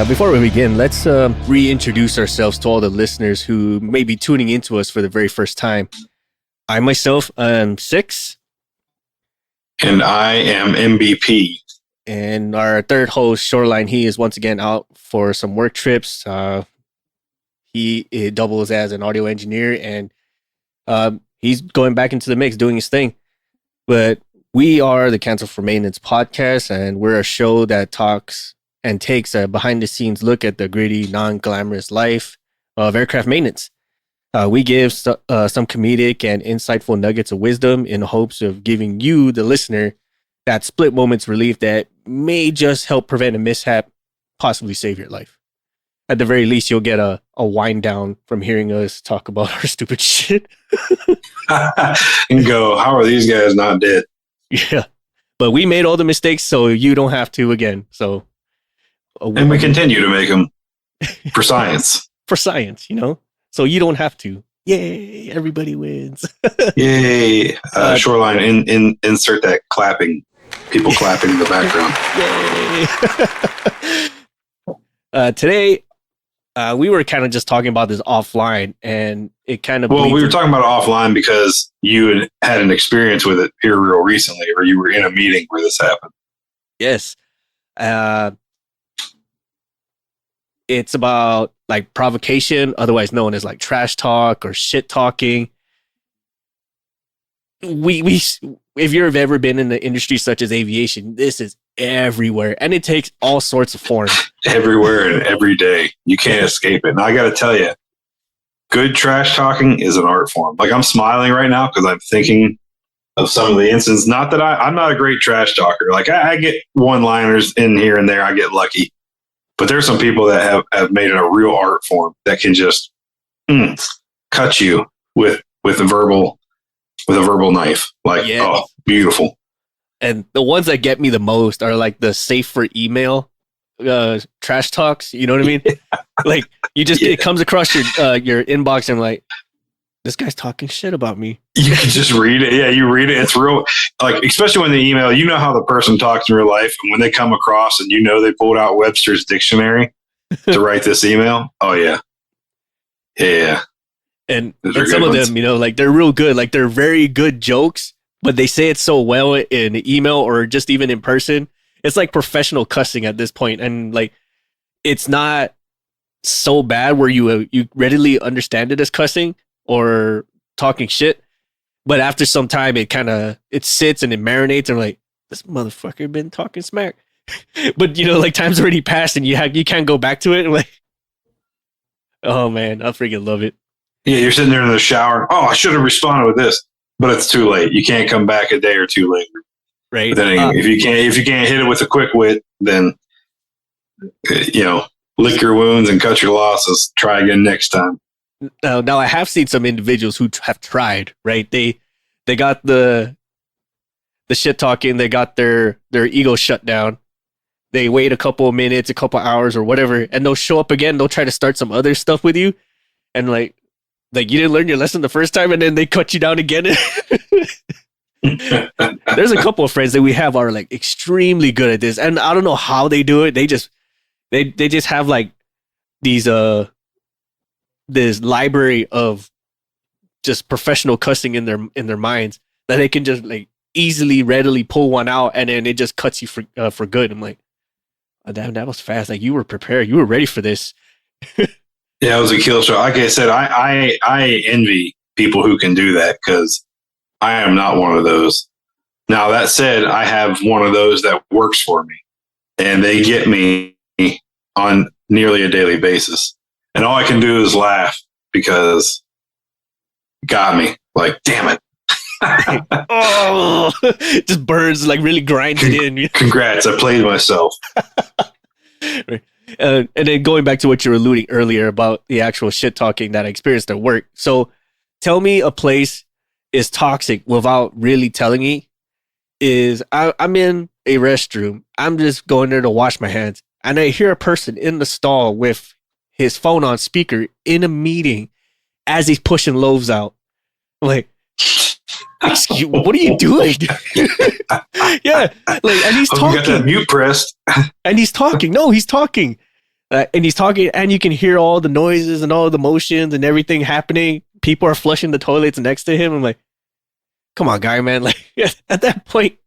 Before we begin, let's reintroduce ourselves to all the listeners who may be tuning into us for the very first time. I myself am Six. And I am MVP. And our third host, Shoreline, he is once again out for some work trips. He doubles as an audio engineer, and he's going back into the mix, doing his thing. But we are the Cancel for Maintenance podcast, and we're a show that talks and takes a behind-the-scenes look at the gritty, non-glamorous life of aircraft maintenance. We give some comedic and insightful nuggets of wisdom in hopes of giving you, the listener, that split moment's relief that may just help prevent a mishap, possibly save your life. At the very least, you'll get a wind down from hearing us talk about our stupid shit. And go, how are these guys not dead? Yeah. But we made all the mistakes, so you don't have to again. So, and we continue to make them for science. For science, you know? So you don't have to. Yay, everybody wins. Yay. Shoreline, insert that clapping. People clapping in the background. Yay. Today, we were kind of just talking about this offline, and it kind of... Well, we were talking about it offline because you had an experience with it here real recently, or you were in a meeting where this happened. Yes. It's about like provocation, otherwise known as like trash talk or shit talking. If you've ever been in the industry such as aviation, this is everywhere, and it takes all sorts of forms. Everywhere and every day. You can't escape it. And I got to tell you, good trash talking is an art form. Like, I'm smiling right now because I'm thinking of some of the instances. Not that I'm not a great trash talker. Like, I get one-liners in here and there. I get lucky. But there's some people that have made it a real art form that can just cut you with a verbal knife. Like, yes. Oh, beautiful. And the ones that get me the most are like the safe for email trash talks. You know what I mean? Like, you just it comes across your inbox and like, this guy's talking shit about me. You can just read it. Yeah, you read it. It's real. Like, especially when the email, you know how the person talks in real life, and when they come across and you know they pulled out Webster's dictionary to write this email. Oh yeah. Yeah. And some of them, you know, like, they're real good. Like, they're very good jokes, but they say it so well in email or just even in person. It's like professional cussing at this point. And like, it's not so bad where you readily understand it as cussing or talking shit. But after some time, it sits and it marinates, and like, this motherfucker been talking smack. But, you know, like, time's already passed and you can't go back to it. And like, oh man, I freaking love it. Yeah, you're sitting there in the shower. Oh, I should have responded with this, but it's too late. You can't come back a day or two later. Right. But then if you can't hit it with a quick wit, then, you know, lick your wounds and cut your losses. Try again next time. Now I have seen some individuals who have tried. Right. They got the shit talking. They got their ego shut down. They wait a couple of minutes, a couple of hours, or whatever, and they'll show up again. They'll try to start some other stuff with you, and like you didn't learn your lesson the first time, and then they cut you down again. There's a couple of friends that we have are like extremely good at this, and I don't know how they do it. They just have like these this library of just professional cussing in their minds that they can just like easily, readily pull one out, and then it just cuts you for good. I'm like, oh, damn, that was fast. Like, you were prepared. You were ready for this. Yeah, it was a kill shot. Like I said, I envy people who can do that because I am not one of those. Now, that said, I have one of those that works for me, and they get me on nearly a daily basis. And all I can do is laugh because got me. Like, damn it. Oh, just burns, like, really grinds it in. Congrats, I played myself. And then going back to what you were alluding earlier about the actual shit talking that I experienced at work. So tell me a place is toxic without really telling me. I'm in a restroom. I'm just going there to wash my hands. And I hear a person in the stall with his phone on speaker in a meeting as he's pushing loaves out. I'm like, excuse, what are you doing? Yeah, like, and he's talking. You got that mute pressed. And he's talking. No, he's talking. And he's talking, and you can hear all the noises and all the motions and everything happening. People are flushing the toilets next to him. I'm like, come on, guy, man. Like at that point,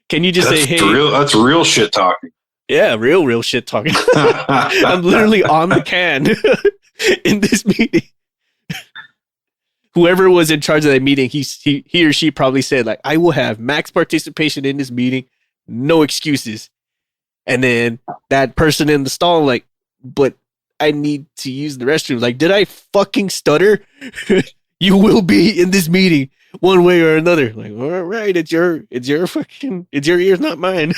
can you just say, hey, that's real shit talking. Yeah, real shit talking. I'm literally on the can in this meeting. Whoever was in charge of that meeting, he or she probably said, like, I will have max participation in this meeting, no excuses. And then that person in the stall, like, but I need to use the restroom. Like, did I fucking stutter? You will be in this meeting one way or another. Like, all right, it's your ears, not mine.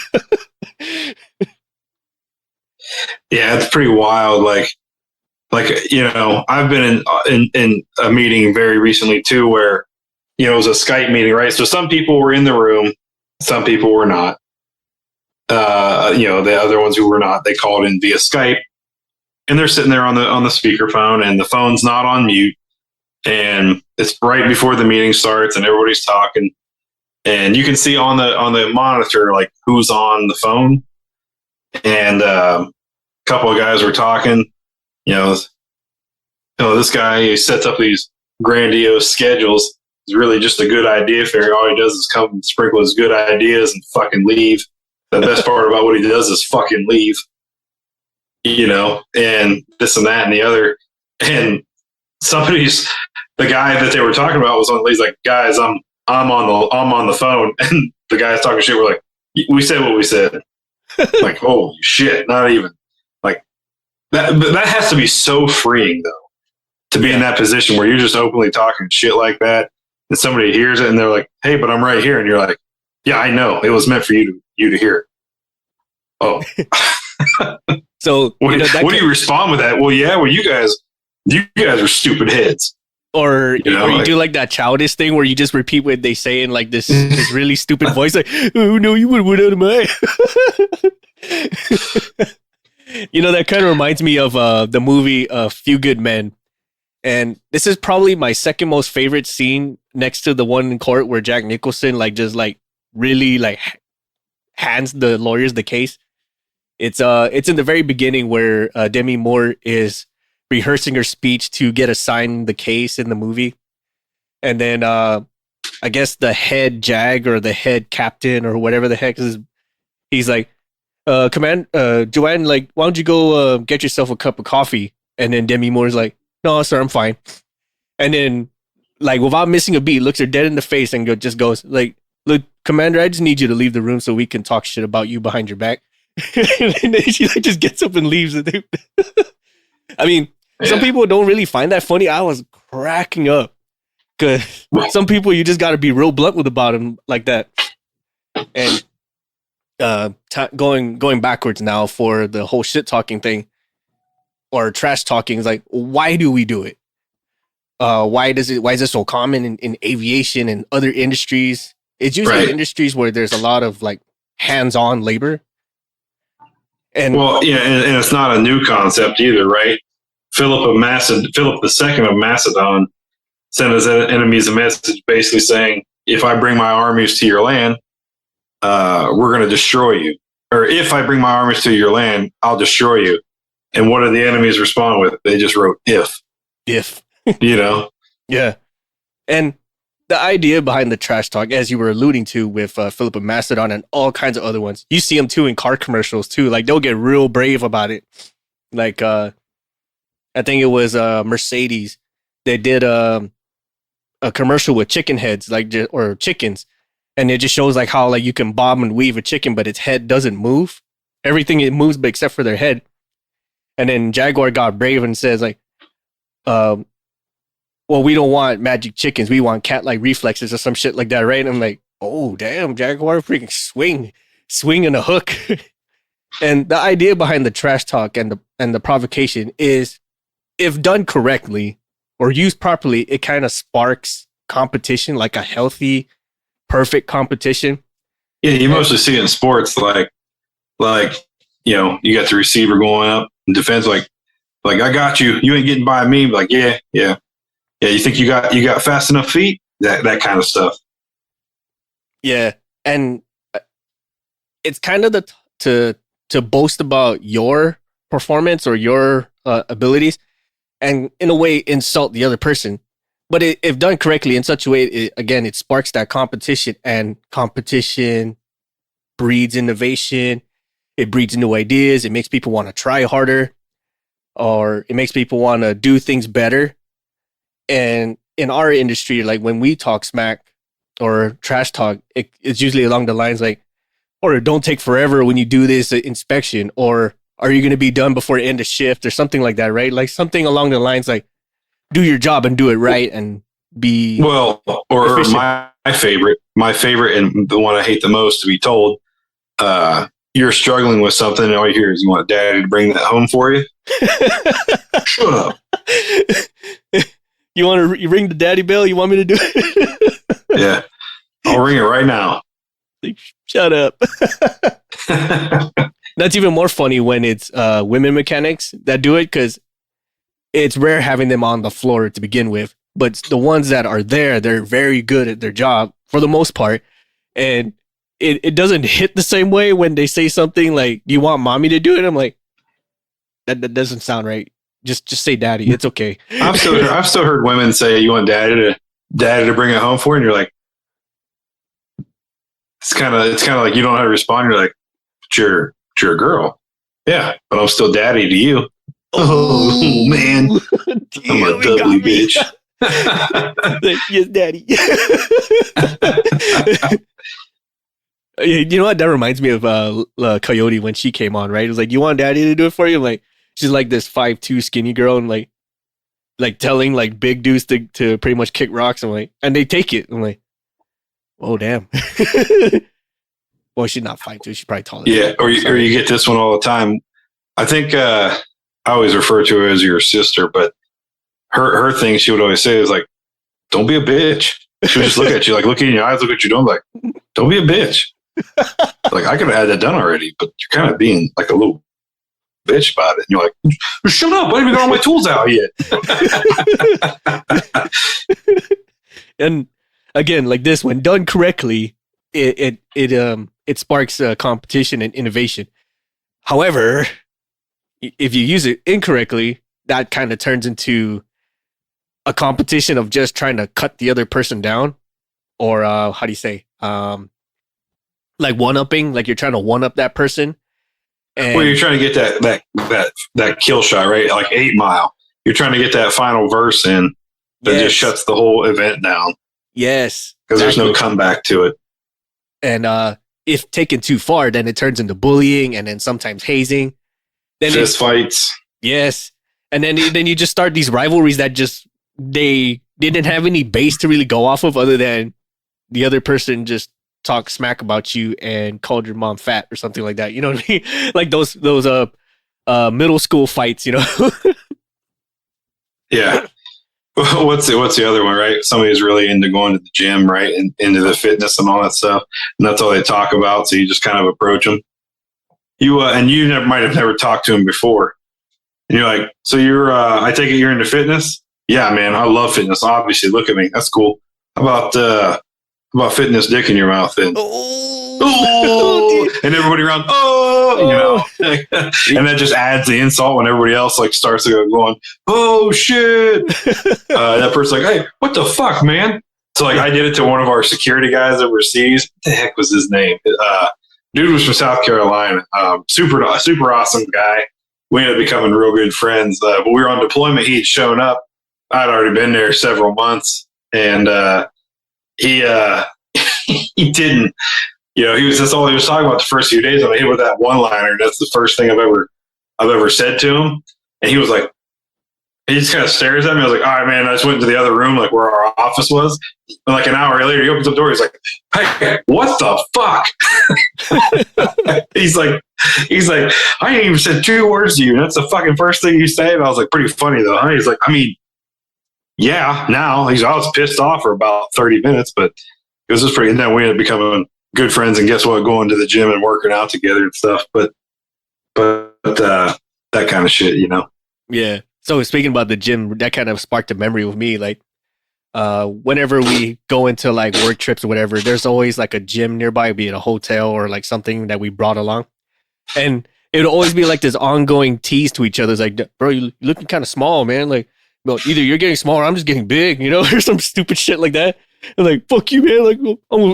Yeah, it's pretty wild. Like I've been in a meeting very recently too, where it was a Skype meeting, right? So some people were in the room, some people were not. The other ones who were not, they called in via Skype, and they're sitting there on the speakerphone, and the phone's not on mute, and it's right before the meeting starts, and everybody's talking, and you can see on the monitor like who's on the phone, and couple of guys were talking, this guy, he sets up these grandiose schedules. It's really just a good idea fairy. All he does is come and sprinkle his good ideas and fucking leave. The best part about what he does is fucking leave, and this and that and the other. And the guy that they were talking about was he's like, guys, I'm on the phone. And the guys talking shit were like, we said what we said. Like, holy shit, not even. That has to be so freeing, though, to be in that position where you're just openly talking shit like that, and somebody hears it, and they're like, "Hey, but I'm right here," and you're like, "Yeah, I know. It was meant for you to hear." Oh, so what do you respond with that? Well, yeah, you guys are stupid heads. Or you do like that childish thing where you just repeat what they say in like this really stupid voice, like, "Oh no, you would have went out of my." That kind of reminds me of the movie Few Good Men. And this is probably my second most favorite scene next to the one in court where Jack Nicholson really hands the lawyers the case. It's in the very beginning where Demi Moore is rehearsing her speech to get assigned the case in the movie. And then I guess the head JAG or the head captain or whatever the heck is, he's like, Joanne, like, why don't you go get yourself a cup of coffee? And then Demi Moore's like, no, sir, I'm fine. And then, like, without missing a beat, looks her dead in the face and just goes, like, look, Commander, I just need you to leave the room so we can talk shit about you behind your back. And then she just gets up and leaves. I mean, some people don't really find that funny. I was cracking up because some people you just got to be real blunt with about them like that. And going backwards now for the whole shit talking thing or trash talking is like, why do we do it? Why is this so common in aviation and other industries? It's usually industries where there's a lot of like hands-on labor. And it's not a new concept either, right? Philip II of Macedon sent his enemies a message basically saying, if I bring my armies to your land, we're going to destroy you. Or if I bring my armies to your land, I'll destroy you. And what did the enemies respond with? They just wrote, if. Yeah. And the idea behind the trash talk, as you were alluding to with Philip of Macedon and all kinds of other ones, you see them too in car commercials too. Like they'll get real brave about it. Like I think it was Mercedes. They did a commercial with chicken heads, or chickens, and it just shows like how like you can bob and weave a chicken, but its head doesn't move. Everything it moves, but except for their head. And then Jaguar got brave and says like, well, we don't want magic chickens. We want cat-like reflexes or some shit like that, right? And I'm like, oh, damn, Jaguar, freaking swinging a hook. And the idea behind the trash talk and the provocation is, if done correctly or used properly, it kind of sparks competition, like a healthy, perfect competition. Yeah, you mostly see it in sports, like you got the receiver going up in defense, like I got you. You ain't getting by me. Like yeah. You think you got fast enough feet? That kind of stuff. Yeah, and it's kind of to boast about your performance or your abilities, and in a way insult the other person. But if done correctly in such a way, it sparks that competition, and competition breeds innovation. It breeds new ideas. It makes people want to try harder, or it makes people want to do things better. And in our industry, like when we talk smack or trash talk, it's usually along the lines like, or don't take forever when you do this inspection, or are you going to be done before end of shift, or something like that, right? Like something along the lines like, do your job and do it right and be well. Or efficient. my favorite, and the one I hate the most to be told, you're struggling with something, and all you hear is, "You want Daddy to bring that home for you?" Shut up. You want to ring the daddy bell? You want me to do it? Yeah, I'll ring it right now. Like, shut up. That's even more funny when it's women mechanics that do it, because it's rare having them on the floor to begin with. But the ones that are there, they're very good at their job for the most part. And it doesn't hit the same way when they say something like, "Do you want mommy to do it?" I'm like, that doesn't sound right. Just say daddy. It's okay. I've still heard women say, "You want daddy to bring it home for you?" And you're like, it's kind of like you don't know how to respond. You're like, "But you're a girl." "Yeah, but I'm still daddy to you." Oh man, I'm a doubly bitch. Like, yes, daddy. You know what? That reminds me of Coyote when she came on, right? It was like, "You want daddy to do it for you?" I'm like, she's like this 5'2" skinny girl, and like telling like big dudes to pretty much kick rocks. I'm like, and they take it. I'm like, oh damn. Well, she's not 5'2". She's probably taller. Yeah, or you get this one all the time. I think I always refer to her as your sister, but her thing she would always say is like, "Don't be a bitch." She would just look at you, like, look in your eyes, look what you're doing, like, "Don't be a bitch." Like, I could have had that done already, but you're kind of being like a little bitch about it. And you're like, "Shut up! I haven't even got all my tools out yet." And again, like this, when done correctly, it sparks competition and innovation. However, if you use it incorrectly, that kind of turns into a competition of just trying to cut the other person down, or how do you say, like one-upping, like you're trying to one-up that person. And well, you're trying to get that kill shot, right? Like 8 Mile. You're trying to get that final verse in that just shuts the whole event down. Yes, because there's no comeback to it. And if taken too far, then it turns into bullying, and then sometimes hazing. Then fist fights. Yes, and then you just start these rivalries that just they didn't have any base to really go off of, other than the other person just talked smack about you and called your mom fat or something like that. You know what I mean? Like those middle school fights, you know? Yeah. What's the other one, right? Somebody's really into going to the gym, right? And into the fitness and all that stuff. And that's all they talk about. So you just kind of approach them. You might have never talked to him before. And you're like, "So you're, I take it you're into fitness?" "Yeah, man, I love fitness. Obviously, look at me. That's cool. How about fitness dick in your mouth then?" Oh, and everybody around, you know, and that just adds the insult when everybody else like starts going, "Oh shit!" That person's like, "Hey, what the fuck, man?" So like, I did it to one of our security guys overseas. What the heck was his name? Dude was from South Carolina. Super awesome guy. We ended up becoming real good friends. But we were on deployment. He'd shown up. I'd already been there several months, and he didn't. You know, that's all he was talking about the first few days. I hit with that one-liner. That's the first thing I've ever said to him. And he was like, he just kind of stares at me. I was like, "All right, man." I just went into the other room, like where our office was. And like an hour later, he opens the door. He's like, "Hey, what the fuck?" He's like, "I ain't even said 2 words to you. And that's the fucking first thing you say." And I was like, "Pretty funny though, huh?" He's like, "I mean, yeah, now." I was pissed off for about 30 minutes, but it was just pretty. And then we ended up becoming good friends. And guess what? Going to the gym and working out together and stuff. But that kind of shit, you know? Yeah. So speaking about the gym, that kind of sparked a memory with me. Like, whenever we go into like work trips or whatever, there's always like a gym nearby, be it a hotel or like something that we brought along. And it would always be like this ongoing tease to each other. It's like, bro, you're looking kind of small, man. Like, well, either you're getting smaller, or I'm just getting big, you know, or some stupid shit like that. And like, fuck you, man. Like,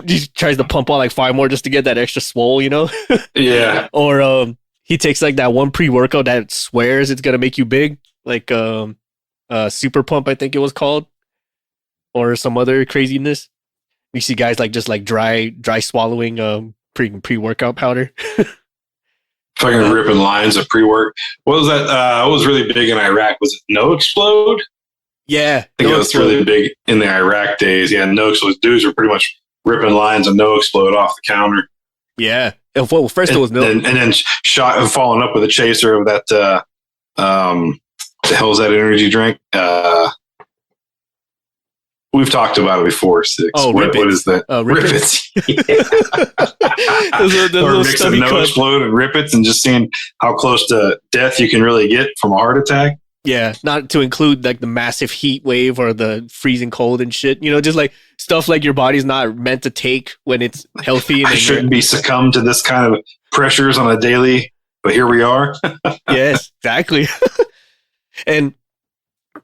he tries to pump out like 5 more just to get that extra swole, you know? Yeah. Or he takes like that one pre-workout that swears it's gonna make you big, like Super Pump, I think it was called, or some other craziness. You see guys like just like dry swallowing pre-workout powder. Fucking ripping lines of pre-work. What was that? What was really big in Iraq? Was it No Explode? Yeah, I think it was really big in the Iraq days. Yeah, No Explode. Dudes were pretty much ripping lines of No Explode off the counter. Yeah. Well, first it was no, and then shot and following up with a chaser of that. The hell's that energy drink? We've talked about it before. Six. Oh, what is that? Rippets. Or mixing No Explode and Rippets and just seeing how close to death you can really get from a heart attack. Yeah, not to include like the massive heat wave or the freezing cold and shit. You know, just like stuff like your body's not meant to take when it's healthy. And I shouldn't be succumbed to this kind of pressures on a daily, but here we are. Yes, exactly. And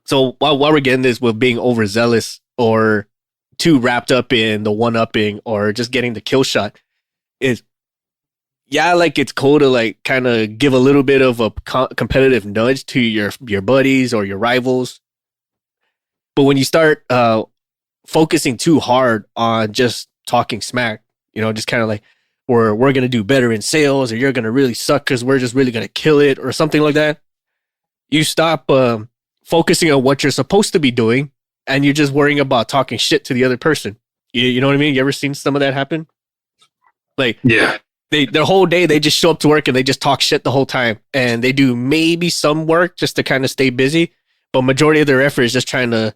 so while we're getting this with being overzealous or too wrapped up in the one-upping or just getting the kill shot, is like it's cool to like kind of give a little bit of a competitive nudge to your buddies or your rivals. But when you start focusing too hard on just talking smack, you know, just kind of like we're going to do better in sales, or you're going to really suck because we're just really going to kill it or something like that, you stop focusing on what you're supposed to be doing and you're just worrying about talking shit to the other person. You know what I mean? You ever seen some of that happen? Like, yeah. Their whole day, they just show up to work and they just talk shit the whole time. And they do maybe some work just to kind of stay busy. But majority of their effort is just trying to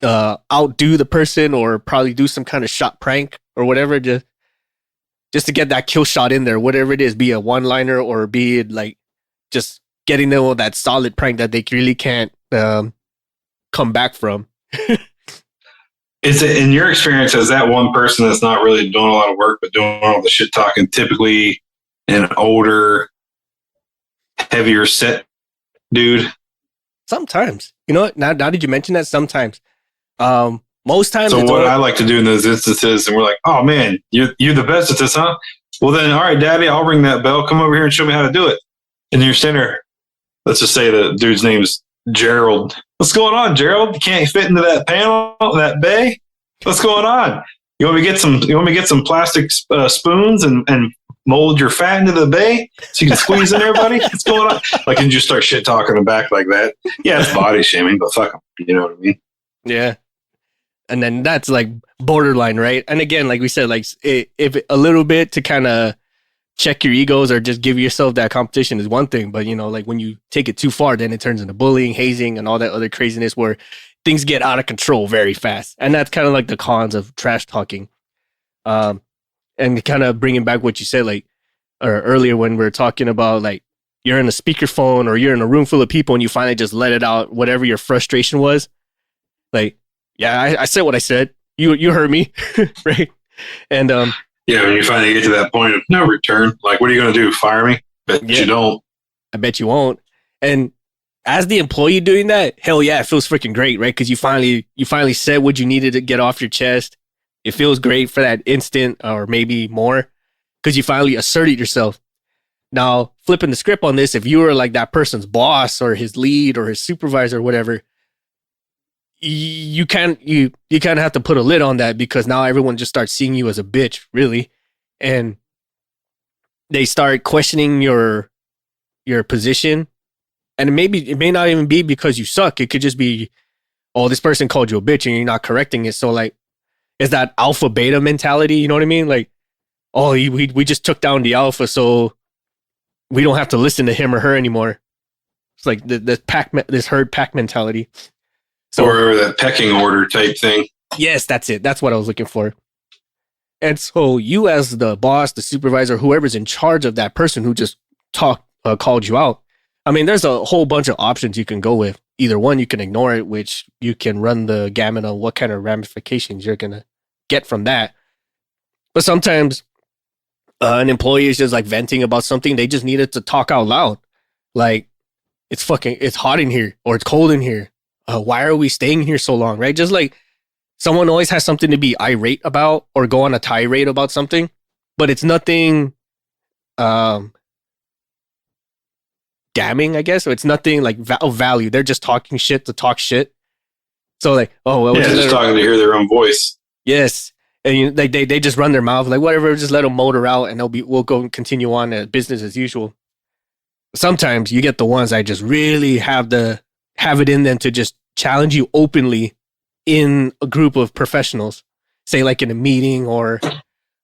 outdo the person or probably do some kind of shot prank or whatever. Just to get that kill shot in there, whatever it is, be a one-liner or be it like just getting them that solid prank that they really can't come back from. Is it, in your experience, as that one person that's not really doing a lot of work but doing all the shit talking, typically an older, heavier set dude? Sometimes. You know what? Now did you mention that? Sometimes. Most times. So what I like to do in those instances, and we're like, oh man, you're the best at this, huh? Well then, all right, daddy, I'll ring that bell. Come over here and show me how to do it. And you're sitting there. Let's just say the dude's name's Gerald. What's going on, Gerald? You can't fit into that panel, that bay. What's going on? You want me to get some plastic spoons and mold your fat into the bay so you can squeeze in there, buddy? What's going on? Like, and just start shit talking them back like that. Yeah, it's body shaming, but fuck them. You know what I mean? Yeah. And then that's like borderline, right? And again, like we said, like if a little bit to kind of check your egos or just give yourself that competition is one thing, but you know, like when you take it too far, then it turns into bullying, hazing, and all that other craziness where things get out of control very fast. And that's kind of like the cons of trash talking. And kind of bringing back what you said, like or earlier when we were talking about like you're in a speakerphone or you're in a room full of people and you finally just let it out, whatever your frustration was. Like, yeah, I said what I said. You heard me, right? And yeah, when you finally get to that point of no return, like, what are you going to do? Fire me? Bet you don't. I bet you won't. And as the employee doing that, hell yeah, it feels freaking great, right? Because you finally said what you needed to get off your chest. It feels great for that instant or maybe more because you finally asserted yourself. Now, flipping the script on this, if you were like that person's boss or his lead or his supervisor or whatever, you kind of have to put a lid on that because now everyone just starts seeing you as a bitch, really, and they start questioning your position. And it may not even be because you suck. It could just be, oh, this person called you a bitch and you're not correcting it. So like, is that alpha beta mentality? You know what I mean? Like, oh, we just took down the alpha, so we don't have to listen to him or her anymore. It's like this herd pack mentality. So, or that pecking order type thing. Yes, that's it. That's what I was looking for. And so you as the boss, the supervisor, whoever's in charge of that person who just called you out. I mean, there's a whole bunch of options you can go with. Either one, you can ignore it, which you can run the gamut on what kind of ramifications you're going to get from that. But sometimes an employee is just like venting about something, they just needed to talk out loud. Like, it's hot in here or it's cold in here. Why are we staying here so long? Right? Just like someone always has something to be irate about or go on a tirade about something, but it's nothing damning, I guess. So it's nothing like of value. They're just talking shit to talk shit. So like, oh well, yeah, just talking to hear their own voice. Yes, and they just run their mouth like whatever. Just let them motor out, and we'll go and continue on business as usual. Sometimes you get the ones that just really have it in them to just challenge you openly in a group of professionals, say like in a meeting or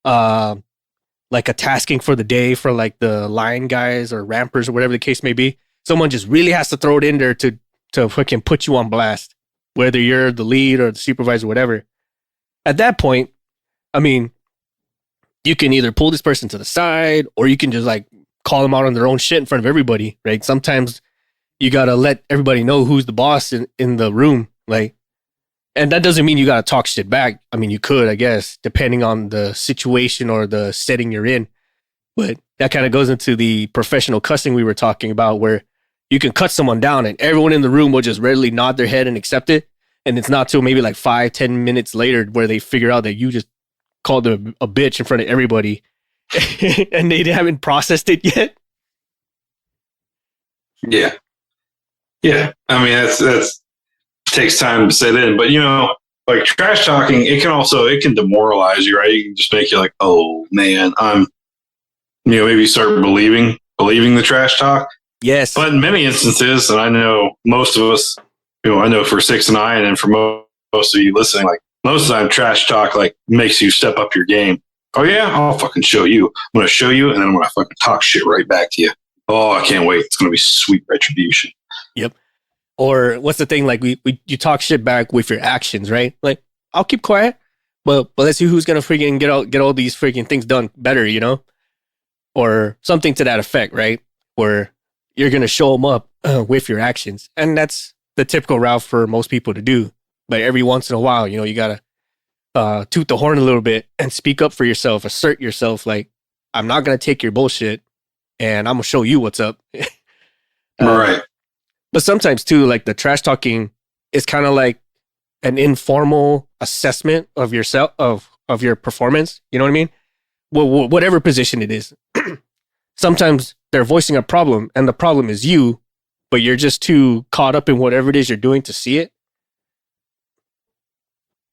like a tasking for the day for like the line guys or rampers or whatever the case may be. Someone just really has to throw it in there to fucking put you on blast, whether you're the lead or the supervisor, whatever. At that point, I mean, you can either pull this person to the side or you can just like call them out on their own shit in front of everybody, right? Sometimes you got to let everybody know who's the boss in the room. Like, and that doesn't mean you got to talk shit back. I mean, you could, I guess, depending on the situation or the setting you're in. But that kind of goes into the professional cussing we were talking about, where you can cut someone down and everyone in the room will just readily nod their head and accept it. And it's not till maybe like 5-10 minutes later where they figure out that you just called them a bitch in front of everybody and they haven't processed it yet. Yeah. Yeah. I mean, that's takes time to set in, but you know, like trash talking, it can demoralize you, right? You can just make you like, oh man, maybe start believing the trash talk. Yes. But in many instances, and I know most of us, I know for Six and I, and then for most of you listening, like most of the time trash talk like makes you step up your game. Oh yeah, I'll fucking show you. I'm going to show you, and then I'm going to fucking talk shit right back to you. Oh, I can't wait. It's going to be sweet retribution. Yep. Or what's the thing? Like you talk shit back with your actions, right? Like, I'll keep quiet, but let's see who's going to freaking get all these freaking things done better, or something to that effect, right? Where you're going to show them up with your actions. And that's the typical route for most people to do. But every once in a while, you got to toot the horn a little bit and speak up for yourself, assert yourself. Like, I'm not going to take your bullshit and I'm going to show you what's up. All right. But sometimes too, like the trash talking is kind of like an informal assessment of yourself, of your performance. You know what I mean? Well, whatever position it is. Sometimes they're voicing a problem and the problem is you, but you're just too caught up in whatever it is you're doing to see it.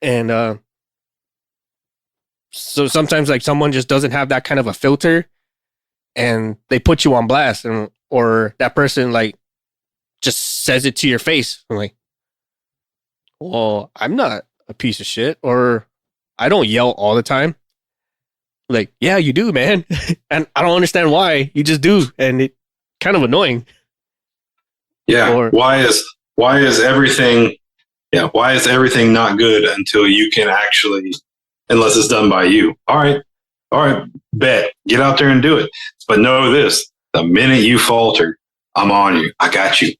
And so sometimes like someone just doesn't have that kind of a filter and they put you on blast, or that person like just says it to your face. I'm like, well, I'm not a piece of shit, or I don't yell all the time. Like, yeah, you do, man. And I don't understand why. You just do. And it's kind of annoying. Yeah. Or, why is everything not good until you can actually, unless it's done by you? All right, bet. Get out there and do it. But know this, the minute you falter, I'm on you. I got you.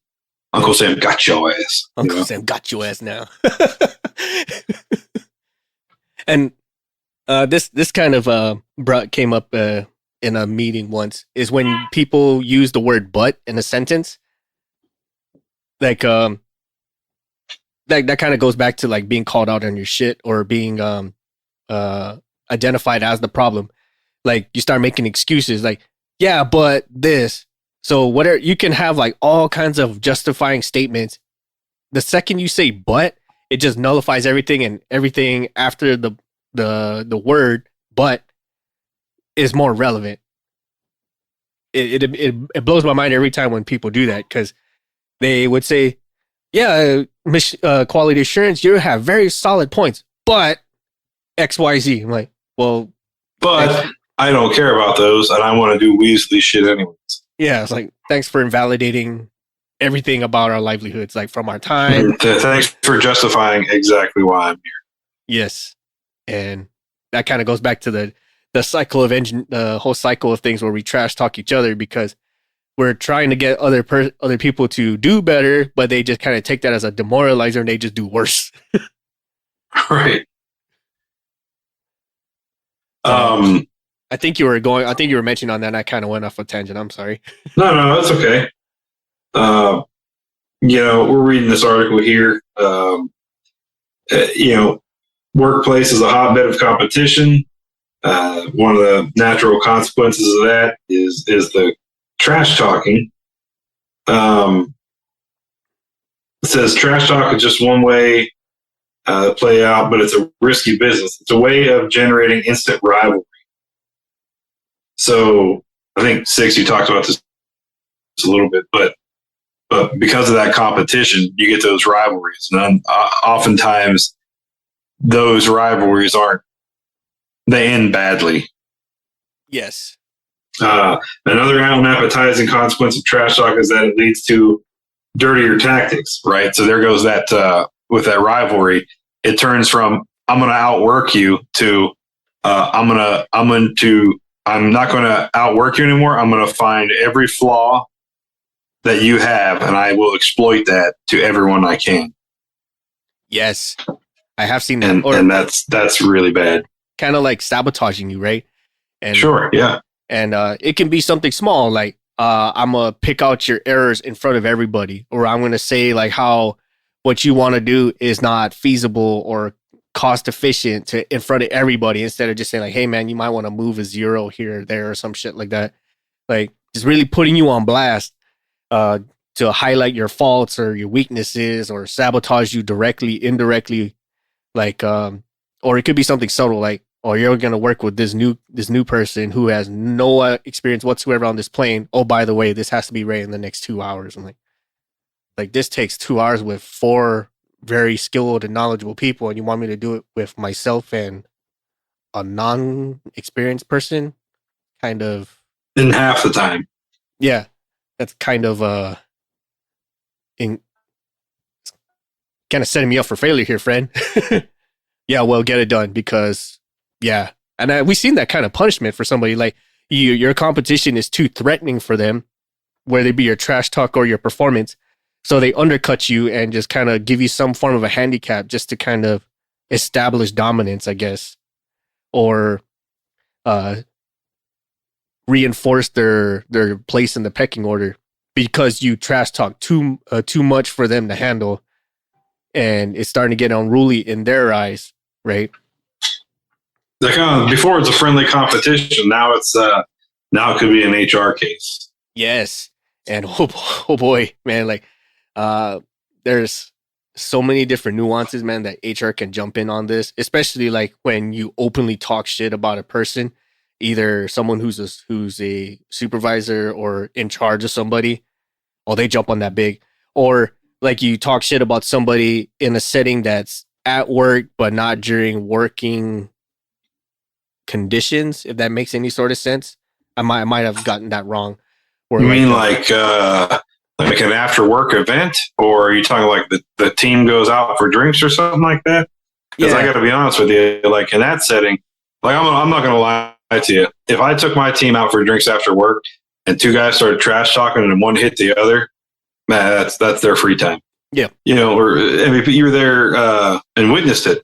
Uncle Sam got your ass. Uncle Sam got your ass now. And this kind of came up in a meeting once, is when people use the word but in a sentence. Like that kind of goes back to like being called out on your shit or being identified as the problem. Like you start making excuses like, yeah, but this. So whatever, you can have like all kinds of justifying statements. The second you say but, it just nullifies everything, and everything after the word but is more relevant. It blows my mind every time when people do that, because they would say, yeah, quality assurance, you have very solid points, but XYZ. I'm like, well, but I don't care about those, and I want to do Weasley shit anyways. Yeah, it's like, thanks for invalidating everything about our livelihoods, like from our time. Thanks for justifying exactly why I'm here. Yes. And that kind of goes back to the cycle of the whole cycle of things where we trash talk each other because we're trying to get other people to do better, but they just kind of take that as a demoralizer and they just do worse. Right. I think you were mentioning on that and I kind of went off a tangent. I'm sorry. No, that's okay. We're reading this article here. Workplace is a hotbed of competition. One of the natural consequences of that is the trash talking. It says trash talk is just one way to play out, but it's a risky business. It's a way of generating instant rivalry. So I think, Six, you talked about this a little bit, but because of that competition, you get those rivalries. And oftentimes those rivalries they end badly. Yes. Another unappetizing consequence of trash talk is that it leads to dirtier tactics, right? So there goes that with that rivalry. It turns from I'm going to outwork you to I'm not going to outwork you anymore. I'm going to find every flaw that you have, and I will exploit that to everyone I can. Yes, I have seen that, and that's really bad. Kind of like sabotaging you, right? And sure, yeah. And it can be something small, like I'm gonna pick out your errors in front of everybody, or I'm gonna say like how what you want to do is not feasible or cost efficient in front of everybody, instead of just saying like, hey man, you might want to move a zero here or there or some shit like that. Like just really putting you on blast to highlight your faults or your weaknesses, or sabotage you directly, indirectly, like or it could be something subtle, like, oh, you're gonna work with this new person who has no experience whatsoever on this plane. Oh, by the way, this has to be ready in the next 2 hours. I'm like this takes 2 hours with 4 very skilled and knowledgeable people, and you want me to do it with myself and a non-experienced person? Kind of in half the time. Yeah, that's kind of kind of setting me up for failure here, friend. Yeah, well, get it done, because yeah, and we've seen that kind of punishment for somebody, like your competition is too threatening for them, whether it be your trash talk or your performance. So they undercut you and just kind of give you some form of a handicap just to kind of establish dominance, I guess, or reinforce their place in the pecking order, because you trash talk too much for them to handle, and it's starting to get unruly in their eyes, right? Before it's a friendly competition, now it could be an HR case. Yes, and oh boy, man, like there's so many different nuances, man, that HR can jump in on this, especially like when you openly talk shit about a person, either someone who's a supervisor or in charge of somebody. Oh, they jump on that big. Or like you talk shit about somebody in a setting that's at work, but not during working conditions, if that makes any sort of sense. I might have gotten that wrong. You mean like an after work event, or are you talking like the team goes out for drinks or something like that? Because I got to be honest with you, like in that setting, like I'm not going to lie to you. If I took my team out for drinks after work and 2 guys started trash talking and one hit the other, man, that's their free time. Yeah, or I mean, you were there and witnessed it.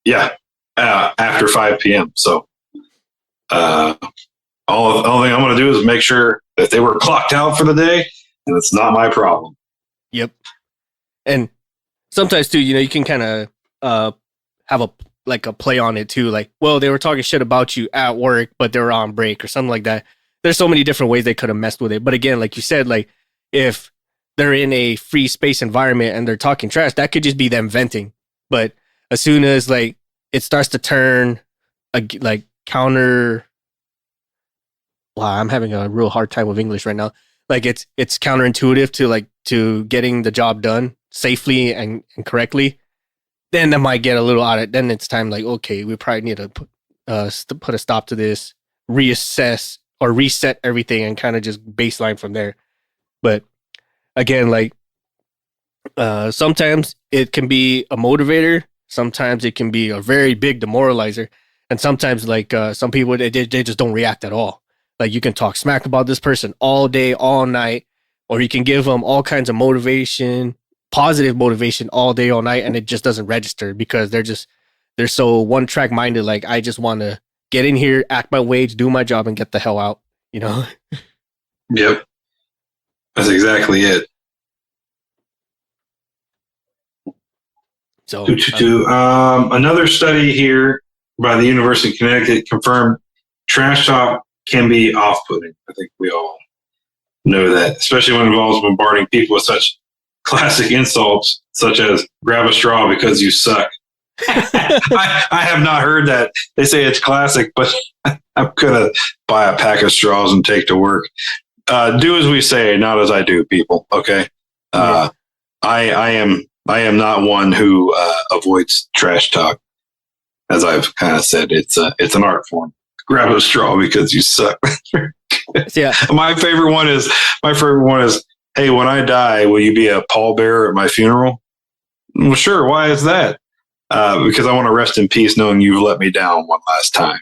Yeah, after 5 p.m. So all thing I'm going to do is make sure that they were clocked out for the day, and it's not my problem. Yep. And sometimes too, you can kind of have a play on it too. Like, well, they were talking shit about you at work, but they were on break or something like that. There's so many different ways they could have messed with it. But again, like you said, like if they're in a free space environment and they're talking trash, that could just be them venting. But as soon as like it starts to turn like counter, wow, I'm having a real hard time with English right now. Like it's counterintuitive to getting the job done safely and correctly. Then that might get a little out of it. Then it's time like, okay, we probably need to put a stop to this, reassess or reset everything, and kind of just baseline from there. But again, like sometimes it can be a motivator. Sometimes it can be a very big demoralizer. And sometimes like some people, they just don't react at all. Like you can talk smack about this person all day, all night, or you can give them all kinds of motivation, positive motivation all day, all night, and it just doesn't register because they're so one track minded. Like, I just want to get in here, act my wage, do my job, and get the hell out. You know? Yep. That's exactly it. So another study here by the University of Connecticut confirmed trash talk can be off-putting. I think we all know that, especially when it involves bombarding people with such classic insults, such as "grab a straw because you suck." I have not heard that. They say it's classic, but I'm gonna buy a pack of straws and take to work. Do as we say, not as I do, people. Okay. I am not one who avoids trash talk. As I've kind of said, it's an art form. Grab a straw because you suck. Yeah. My favorite one is, hey, when I die, will you be a pallbearer at my funeral? Well, sure. Why is that? Because I want to rest in peace knowing you've let me down one last time.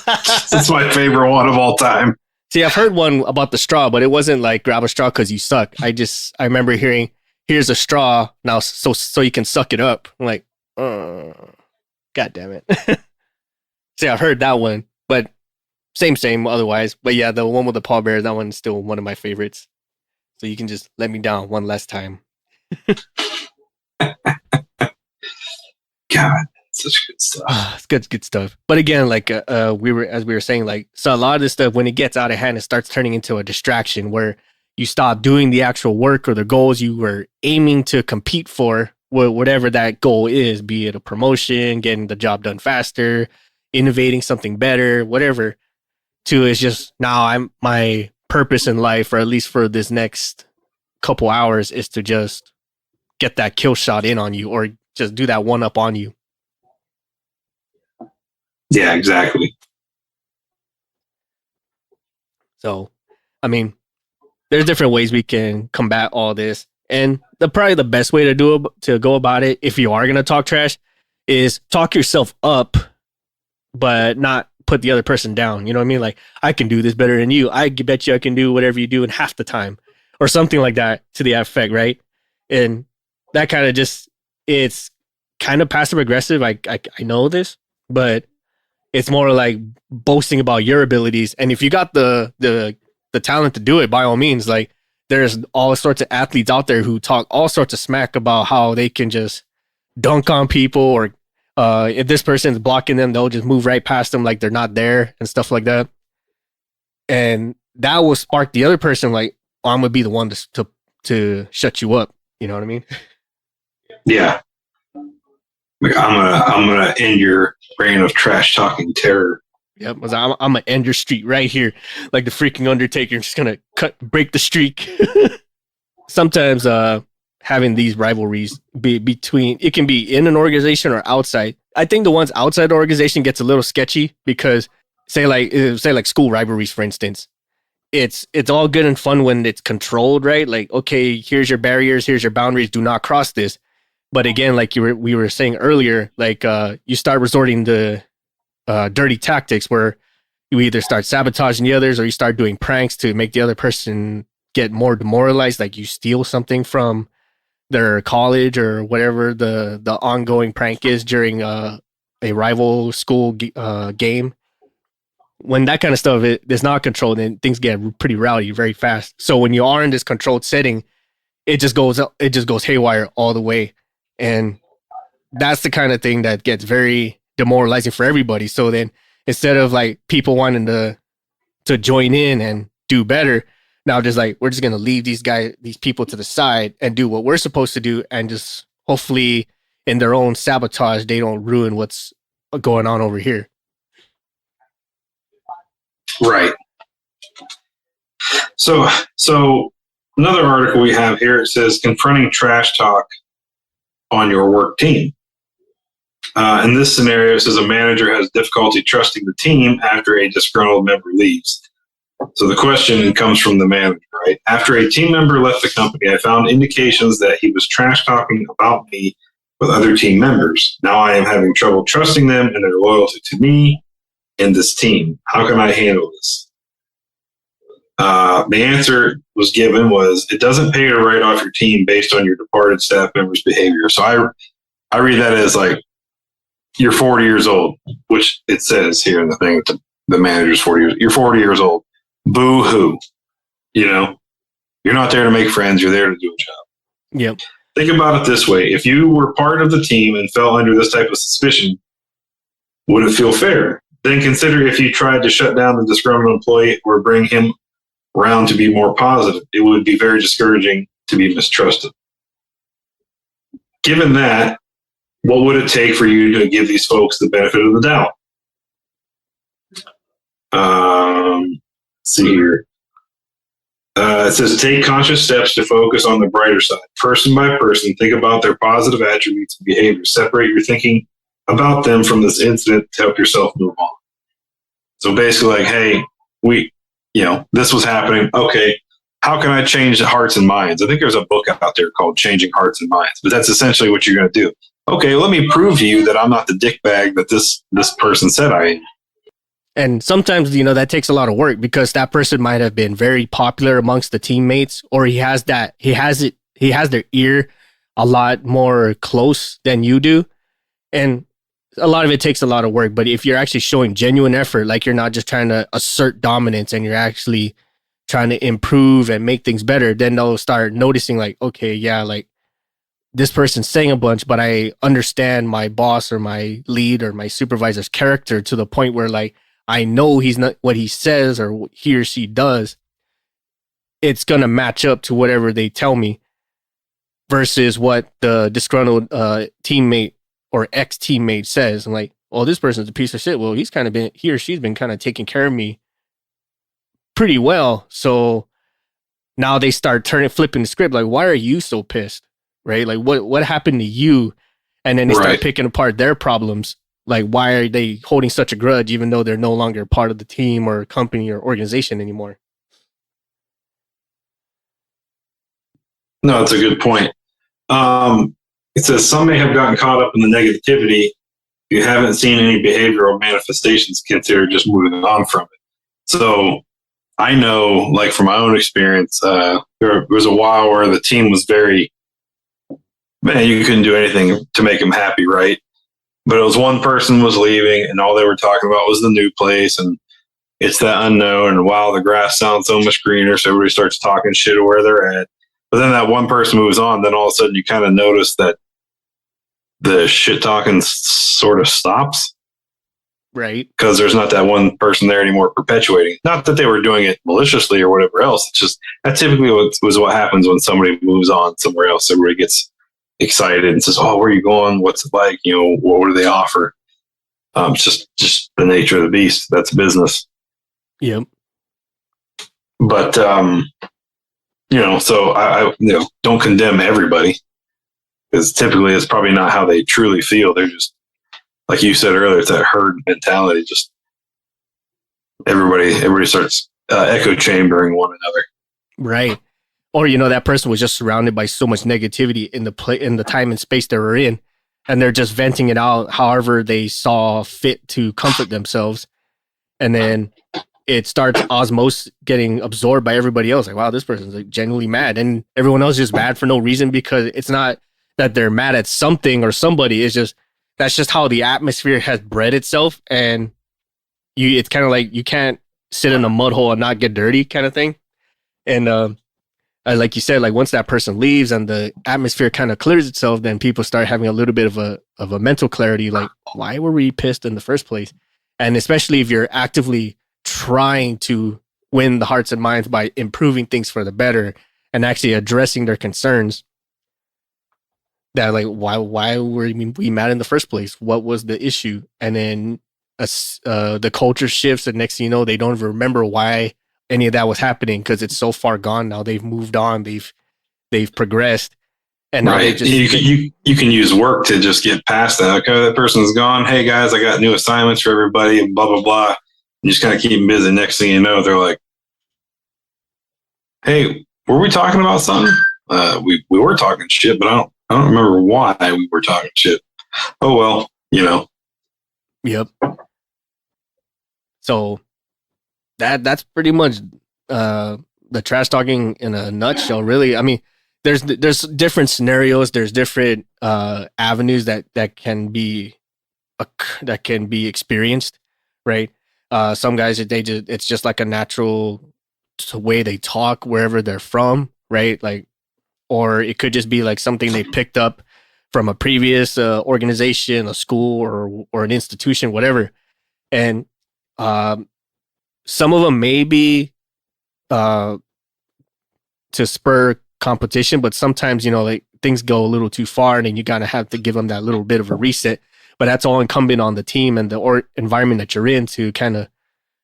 That's my favorite one of all time. See, I've heard one about the straw, but it wasn't like grab a straw because you suck. I remember hearing, here's a straw now so you can suck it up. I'm like, God damn it. See, I've heard that one, but same otherwise. But yeah, the one with the pallbearer, that one's still one of my favorites. So you can just let me down one last time. God, such good stuff. It's good stuff. But again, like we were saying, like, so a lot of this stuff, when it gets out of hand, it starts turning into a distraction where you stop doing the actual work or the goals you were aiming to compete for, whatever that goal is, be it a promotion, getting the job done faster, innovating something better, whatever. To is just now my purpose in life, or at least for this next couple hours, is to just get that kill shot in on you, or just do that one up on you. Yeah, exactly. So, I mean, there's different ways we can combat all this, and probably the best way to go about it, if you are going to talk trash, is talk yourself up, but not put the other person down. You know what I mean? Like, I can do this better than you. I bet you I can do whatever you do in half the time, or something like that to the effect, right? And that kind of just, it's kind of passive aggressive. I know this, but it's more like boasting about your abilities. And if you got the talent to do it, by all means, like, there's all sorts of athletes out there who talk all sorts of smack about how they can just dunk on people, or if this person's blocking them, they'll just move right past them like they're not there and stuff like that. And that will spark the other person, like, oh, I'm gonna be the one to shut you up. You know what I mean? Yeah. Like, I'm gonna end your reign of trash talking terror. Yep, I'm gonna end your streak right here, like the freaking Undertaker. I'm just gonna break the streak. Sometimes having these rivalries between, it can be in an organization or outside. I think the ones outside the organization gets a little sketchy, because say like school rivalries, for instance. It's all good and fun when it's controlled, right? Like, okay, here's your barriers, here's your boundaries, do not cross this. But again, like we were saying earlier, like you start resorting to dirty tactics where you either start sabotaging the others, or you start doing pranks to make the other person get more demoralized. Like, you steal something from their college or whatever the ongoing prank is during a rival school game. When that kind of stuff is not controlled, then things get pretty rowdy very fast. So when you are in this controlled setting, it just goes haywire all the way. And that's the kind of thing that gets very demoralizing for everybody. So then, instead of like people wanting to join in and do better, now just like, we're just going to leave these people to the side and do what we're supposed to do, and just hopefully in their own sabotage, they don't ruin what's going on over here. Right. So another article we have here, it says confronting trash talk on your work team. In this scenario, it says a manager has difficulty trusting the team after a disgruntled member leaves. So the question comes from the manager, right? After a team member left the company, I found indications that he was trash talking about me with other team members. Now I am having trouble trusting them and their loyalty to me and this team. How can I handle this? The answer was given was, it doesn't pay to write off your team based on your departed staff members' behavior. So I read that as like, you're 40 years old, which it says here in the thing that the manager's 40 years. You're 40 years old. Boo hoo. You know, you're not there to make friends. You're there to do a job. Yep. Think about it this way. If you were part of the team and fell under this type of suspicion, would it feel fair? Then consider if you tried to shut down the disgruntled employee or bring him around to be more positive. It would be very discouraging to be mistrusted. Given that, what would it take for you to give these folks the benefit of the doubt? Let's see here. It says, take conscious steps to focus on the brighter side. Person by person, think about their positive attributes and behaviors. Separate your thinking about them from this incident to help yourself move on. So basically, like, hey, this was happening. Okay, how can I change the hearts and minds? I think there's a book out there called Changing Hearts and Minds, but that's essentially what you're going to do. Okay, let me prove to you that I'm not the dickbag that this person said I am. And sometimes, that takes a lot of work because that person might have been very popular amongst the teammates, or he has their ear a lot more close than you do. And a lot of it takes a lot of work. But if you're actually showing genuine effort, like you're not just trying to assert dominance and you're actually trying to improve and make things better, then they'll start noticing like, okay, yeah, like this person's saying a bunch, but I understand my boss or my lead or my supervisor's character to the point where like, I know he's not what he says or what he or she does. It's going to match up to whatever they tell me versus what the disgruntled teammate or ex-teammate says. I'm like, well, this person's a piece of shit. Well, he or she's been kind of taking care of me pretty well. So now they start flipping the script. Like, why are you so pissed? Right? Like, what happened to you? And then they start picking apart their problems. Like, why are they holding such a grudge even though they're no longer part of the team or company or organization anymore? No, that's a good point. It says some may have gotten caught up in the negativity. If you haven't seen any behavioral manifestations, consider just moving on from it. So I know, like from my own experience, there was a while where the team was you couldn't do anything to make them happy, right? But it was one person was leaving and all they were talking about was the new place and it's that unknown and wow, the grass sounds so much greener. So everybody starts talking shit of where they're at. But then that one person moves on, then all of a sudden you kind of notice that the shit talking sort of stops. Right. Because there's not that one person there anymore perpetuating. Not that they were doing it maliciously or whatever else. It's just that typically was what happens when somebody moves on somewhere else. Everybody gets excited and says, oh, where are you going? What's it like? What do they offer? It's just the nature of the beast. That's business. Yep. But, so I don't condemn everybody because typically it's probably not how they truly feel. They're just, like you said earlier, it's that herd mentality. Just everybody starts echo chambering one another. Right. Or, that person was just surrounded by so much negativity in the time and space they were in, and they're just venting it out however they saw fit to comfort themselves. And then it starts osmosis getting absorbed by everybody else. Like, wow, this person's like genuinely mad. And everyone else is just mad for no reason because it's not that they're mad at something or somebody. It's just, that's just how the atmosphere has bred itself. And it's kind of like you can't sit in a mud hole and not get dirty kind of thing. And, like you said, like once that person leaves and the atmosphere kind of clears itself, then people start having a little bit of a mental clarity. Like, why were we pissed in the first place? And especially if you're actively trying to win the hearts and minds by improving things for the better and actually addressing their concerns, that like, why were we mad in the first place? What was the issue? And then the culture shifts, and next thing you know, they don't even remember why any of that was happening because it's so far gone now. They've moved on. They've progressed, and now they just you can use work to just get past that. Okay, that person's gone. Hey guys, I got new assignments for everybody, and blah blah blah. You just kind of keep them busy. Next thing you know, they're like, "Hey, were we talking about something? We were talking shit, but I don't remember why we were talking shit." Oh well, Yep. So that's pretty much the trash talking in a nutshell, really. I mean, there's different scenarios, there's different avenues that can be that can be experienced, right? Some guys, it's just like a natural way they talk wherever they're from, right? Like, or it could just be like something they picked up from a previous organization, a school, or an institution, whatever. And some of them may be to spur competition, but sometimes, like things go a little too far and then you gotta have to give them that little bit of a reset. But that's all incumbent on the team and the environment that you're in to kind of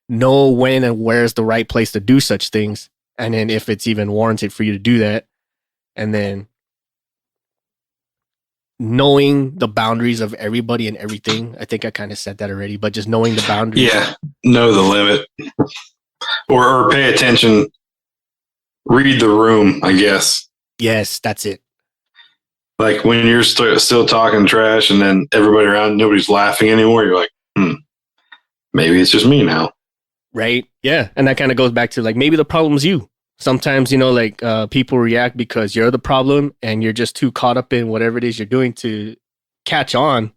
know when and where's the right place to do such things, and then if it's even warranted for you to do that, and then knowing the boundaries of everybody and everything. I think I kind of said that already, but just knowing the boundaries. Yeah, know the limit, or pay attention, read the room, I guess. Yes, that's it. Like when you're still talking trash and then everybody around, nobody's laughing anymore, you're like, maybe it's just me now. Right? Yeah. And that kind of goes back to like, maybe the problem's you. Sometimes, people react because you're the problem and you're just too caught up in whatever it is you're doing to catch on.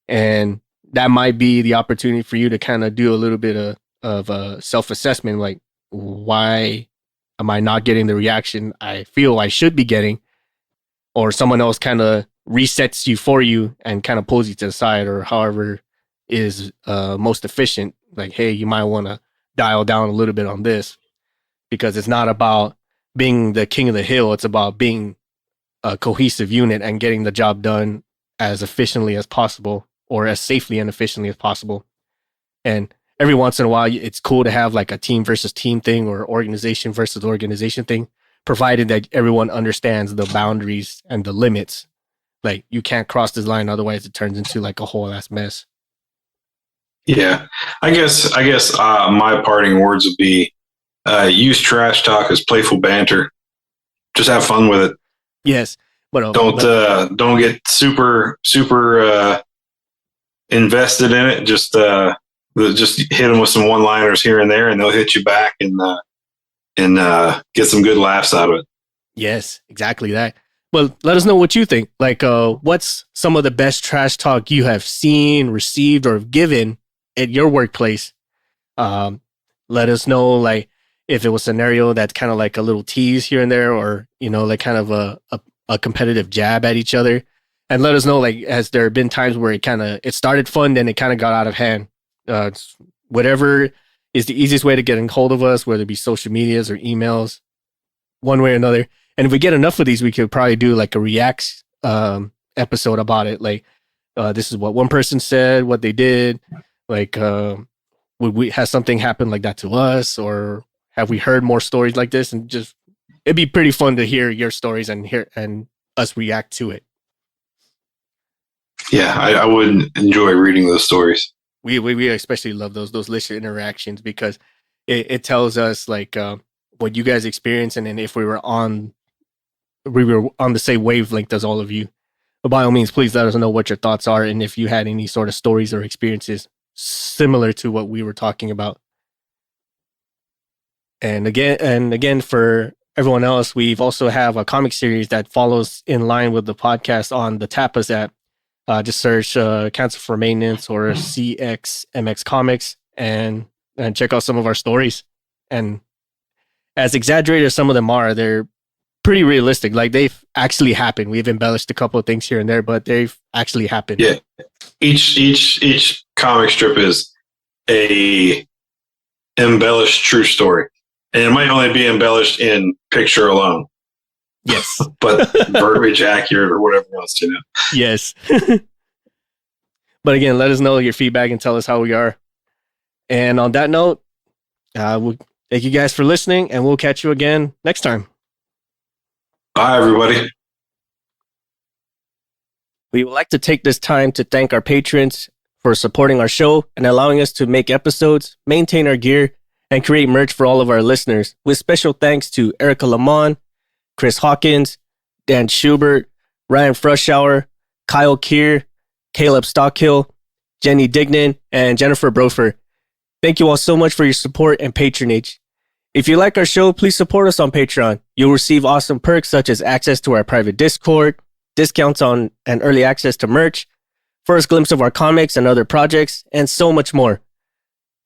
And that might be the opportunity for you to kind of do a little bit of self-assessment. Like, why am I not getting the reaction I feel I should be getting? Or someone else kind of resets you for you and kind of pulls you to the side, or however is most efficient. Like, hey, you might want to dial down a little bit on this, because it's not about being the king of the hill. It's about being a cohesive unit and getting the job done as efficiently as possible, or as safely and efficiently as possible. And every once in a while, it's cool to have like a team versus team thing, or organization versus organization thing, provided that everyone understands the boundaries and the limits. Like, you can't cross this line, otherwise it turns into like a whole ass mess. Yeah, I guess my parting words would be, use trash talk as playful banter. Just have fun with it. Yes, but don't get super invested in it. Just hit them with some one-liners here and there, and they'll hit you back and get some good laughs out of it. Yes, exactly that. Well, let us know what you think. Like, what's some of the best trash talk you have seen, received, or given at your workplace? Let us know, like, if it was a scenario that's kind of like a little tease here and there, or, like kind of a competitive jab at each other. And let us know, like, has there been times where it started fun, then it kind of got out of hand? Whatever is the easiest way to get in hold of us, whether it be social medias or emails, one way or another. And if we get enough of these, we could probably do like a reacts episode about it. Like, this is what one person said, what they did. Like, has something happened like that to us, or have we heard more stories like this? And just, it'd be pretty fun to hear your stories and us react to it. Yeah, I would enjoy reading those stories. We especially love those listener interactions, because it tells us like what you guys experience, and then if we were on the same wavelength as all of you. But by all means, please let us know what your thoughts are, and if you had any sort of stories or experiences similar to what we were talking about. And again, for everyone else, we've also have a comic series that follows in line with the podcast on the Tapas app. Just search Council for Maintenance or CXMX Comics and check out some of our stories. And as exaggerated as some of them are, they're pretty realistic. Like, they've actually happened. We've embellished a couple of things here and there, but they've actually happened. Yeah. Each comic strip is a embellished true story. And it might only be embellished in picture alone. Yes. But verbiage accurate or whatever else, Yes. But again, let us know your feedback and tell us how we are. And on that note, we'll thank you guys for listening, and we'll catch you again next time. Bye, everybody. We would like to take this time to thank our patrons for supporting our show and allowing us to make episodes, maintain our gear, and create merch for all of our listeners, with special thanks to Erica Lamont, Chris Hawkins, Dan Schubert, Ryan Frushauer, Kyle Keir, Caleb Stockhill, Jenny Dignan, and Jennifer Brofer. Thank you all so much for your support and patronage. If you like our show, please support us on Patreon. You'll receive awesome perks such as access to our private Discord, discounts on and early access to merch, first glimpse of our comics and other projects, and so much more.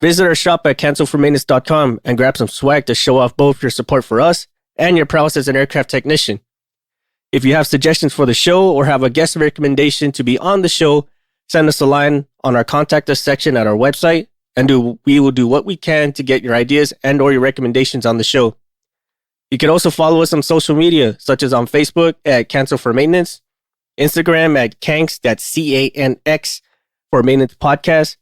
Visit our shop at cancelformaintenance.com and grab some swag to show off both your support for us and your prowess as an aircraft technician. If you have suggestions for the show or have a guest recommendation to be on the show, send us a line on our contact us section at our website, and we will do what we can to get your ideas and or your recommendations on the show. You can also follow us on social media, such as on Facebook at Cancel for Maintenance, Instagram at Canx, that's CANX for Maintenance Podcast,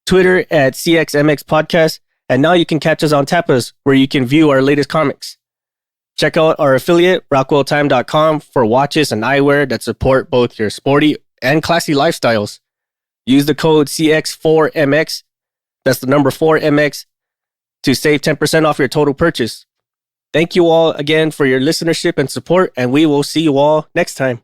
Twitter at CXMX Podcast, and now you can catch us on Tapas, where you can view our latest comics. Check out our affiliate, RockwellTime.com, for watches and eyewear that support both your sporty and classy lifestyles. Use the code CX4MX, that's the number 4MX, to save 10% off your total purchase. Thank you all again for your listenership and support, and we will see you all next time.